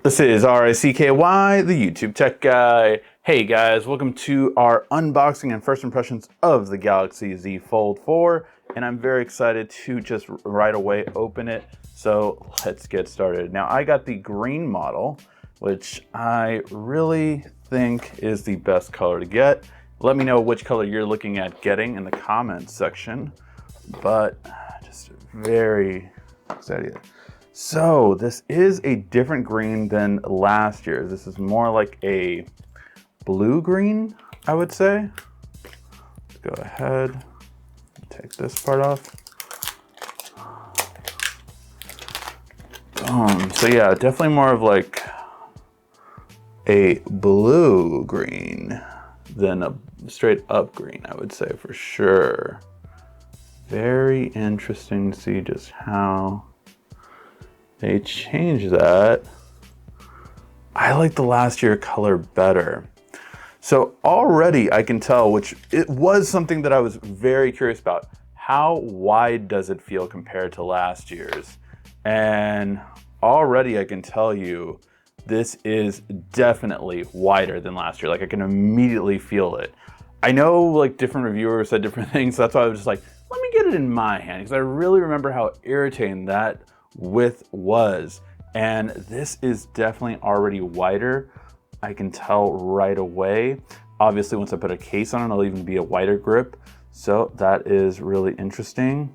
This is RICKY, the YouTube Tech Guy. Hey guys, welcome to our unboxing and first impressions of the Galaxy Z Fold 4. And I'm very excited to just right away open it. So let's get started. Now I got the green model, which I really think is the best color to get. Let me know which color you're looking at getting in the comments section. But just very excited. So this is a different green than last year. This is more like a blue green, I would say. Let's go ahead and take this part off. So yeah, definitely more of like a blue green than a straight up green, I would say for sure. Very interesting to see just how they changed that. I like the last year color better. So already I can tell, which it was something that I was very curious about. How wide does it feel compared to last year's? And already I can tell you, this is definitely wider than last year. Like I can immediately feel it. I know like different reviewers said different things. So that's why I was just like, let me get it in my hand. Because I really remember how irritating that width was, and this is definitely already wider. I can tell right away. Obviously once I put a case on it, it'll even be a wider grip, so that is really interesting.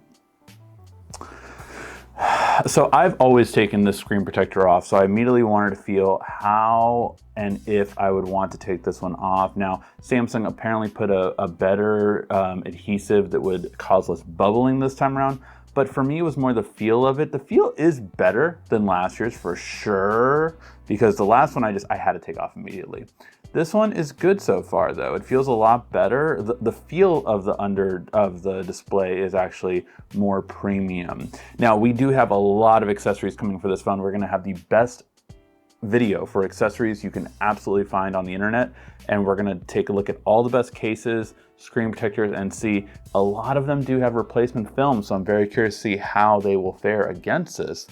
So I've always taken this screen protector off, so I immediately wanted to feel how and if I would want to take this one off. Now Samsung apparently put a better adhesive that would cause less bubbling this time around. But for me, it was more the feel of it. The feel is better than last year's for sure, because the last one I had to take off immediately. This one is good so far though. It feels a lot better. The feel of the under of the display is actually more premium. Now we do have a lot of accessories coming for this phone. We're gonna have the best video for accessories you can absolutely find on the internet, and we're gonna take a look at all the best cases, screen protectors, and see a lot of them do have replacement film, so I'm very curious to see how they will fare against this.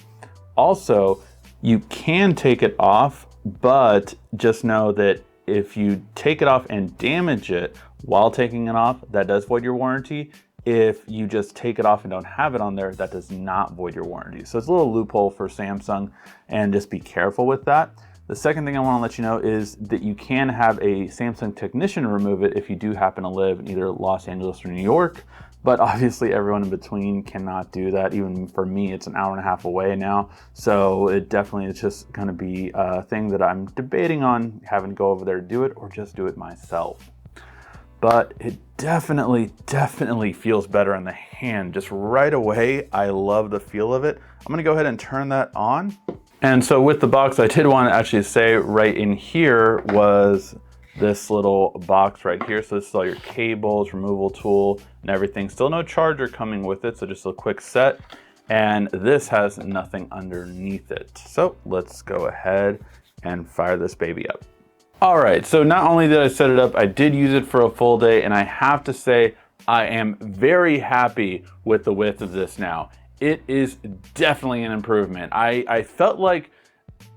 Also, you can take it off, but just know that if you take it off and damage it while taking it off, that does void your warranty. If you just take it off and don't have it on there, that does not void your warranty. So it's a little loophole for Samsung, and just be careful with that. The second thing I want to let you know is that you can have a Samsung technician remove it if you do happen to live in either Los Angeles or New York, but obviously everyone in between cannot do that. Even for me, it's an hour and a half away now. So it definitely is just going to be a thing that I'm debating on having to go over there to do it, or just do it myself. But it definitely feels better in the hand. Just right away, I love the feel of it. I'm gonna go ahead and turn that on. And so with the box, I did want to actually say right in here was this little box right here. So this is all your cables, removal tool, and everything. Still no charger coming with it, so just a quick set. And this has nothing underneath it. So let's go ahead and fire this baby up. All right, so not only did I set it up, I did use it for a full day, and I have to say I am very happy with the width of this now. It is definitely an improvement. I felt like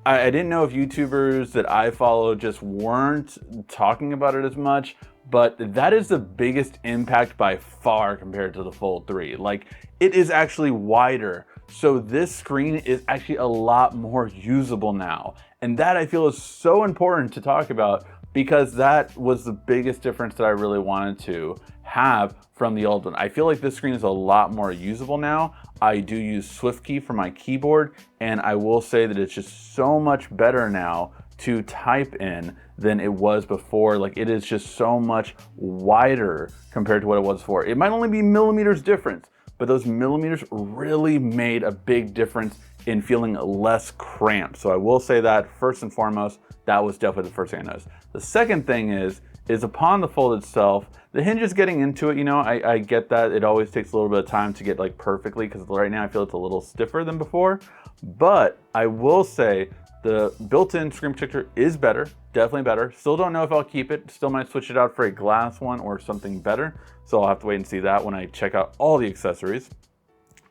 I didn't know if YouTubers that I follow just weren't talking about it as much, but that is the biggest impact by far compared to the Fold 3. Like, it is actually wider. So this screen is actually a lot more usable now. And that I feel is so important to talk about, because that was the biggest difference that I really wanted to have from the old one. I feel like this screen is a lot more usable now. I do use SwiftKey for my keyboard, and I will say that it's just so much better now to type in than it was before. Like, it is just so much wider compared to what it was before. It might only be millimeters difference, but those millimeters really made a big difference in feeling less cramped. So I will say that first and foremost, that was definitely the first thing I noticed. The second thing is upon the Fold itself, the hinges getting into it, you know, I get that. It always takes a little bit of time to get like perfectly, because right now I feel it's a little stiffer than before. But I will say the built-in screen protector is better, definitely better. Still don't know if I'll keep it. Still might switch it out for a glass one or something better. So I'll have to wait and see that when I check out all the accessories.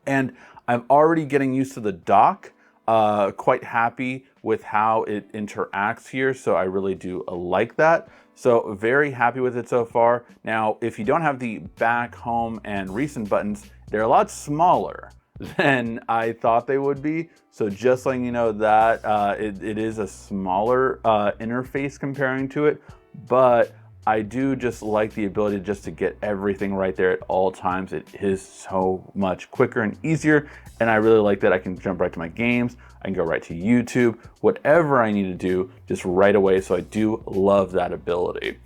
And I'm already getting used to the dock. Quite happy with how it interacts here. So I really do like that. So very happy with it so far. Now, if you don't have the back, home, and recent buttons, they're a lot smaller than I thought they would be. So just letting you know that it is a smaller interface comparing to it, but I do just like the ability just to get everything right there at all times. It is so much quicker and easier, and I really like that I can jump right to my games. I can go right to YouTube, whatever I need to do, just right away. So I do love that ability.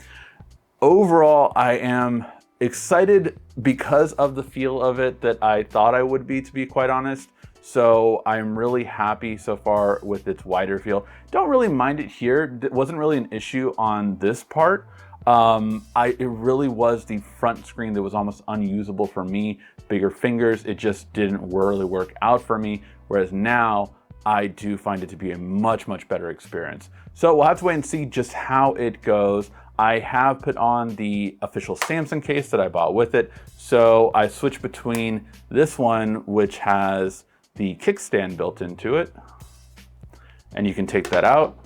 Overall, I am excited because of the feel of it that I thought I would be, to be quite honest. So I'm really happy so far with its wider feel. Don't really mind it here. It wasn't really an issue on this part. It really was the front screen that was almost unusable for me. Bigger fingers, it just didn't really work out for me. Whereas now, I do find it to be a much, much better experience. So we'll have to wait and see just how it goes. I have put on the official Samsung case that I bought with it. So I switched between this one, which has the kickstand built into it, and you can take that out.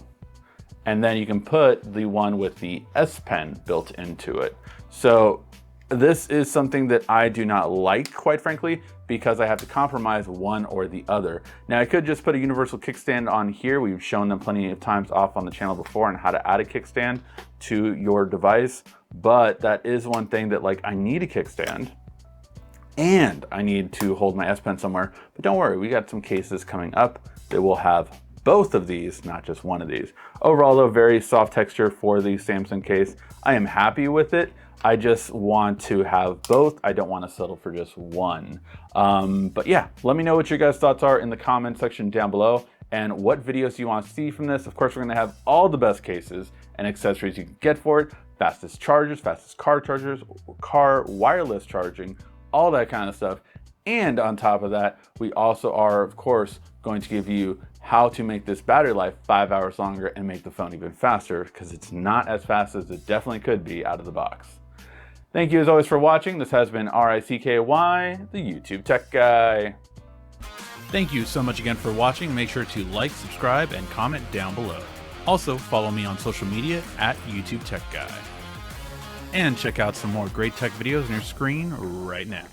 And then you can put the one with the S Pen built into it. So this is something that I do not like, quite frankly, because I have to compromise one or the other. Now I could just put a universal kickstand on here. We've shown them plenty of times off on the channel before on how to add a kickstand to your device. But that is one thing that, like, I need a kickstand and I need to hold my S Pen somewhere. But don't worry, we got some cases coming up that will have both of these, not just one of these. Overall though, very soft texture for the Samsung case. I am happy with it. I just want to have both. I don't want to settle for just one. But yeah, let me know what your guys' thoughts are in the comment section down below and what videos you want to see from this. Of course, we're going to have all the best cases and accessories you can get for it. Fastest chargers, fastest car chargers, car wireless charging, all that kind of stuff. And on top of that, we also are, of course, going to give you how to make this battery life 5 hours longer and make the phone even faster, because it's not as fast as it definitely could be out of the box. Thank you as always for watching. This has been RICKY, the YouTube Tech Guy. Thank you so much again for watching. Make sure to like, subscribe, and comment down below. Also, follow me on social media at YouTube Tech Guy. And check out some more great tech videos on your screen right now.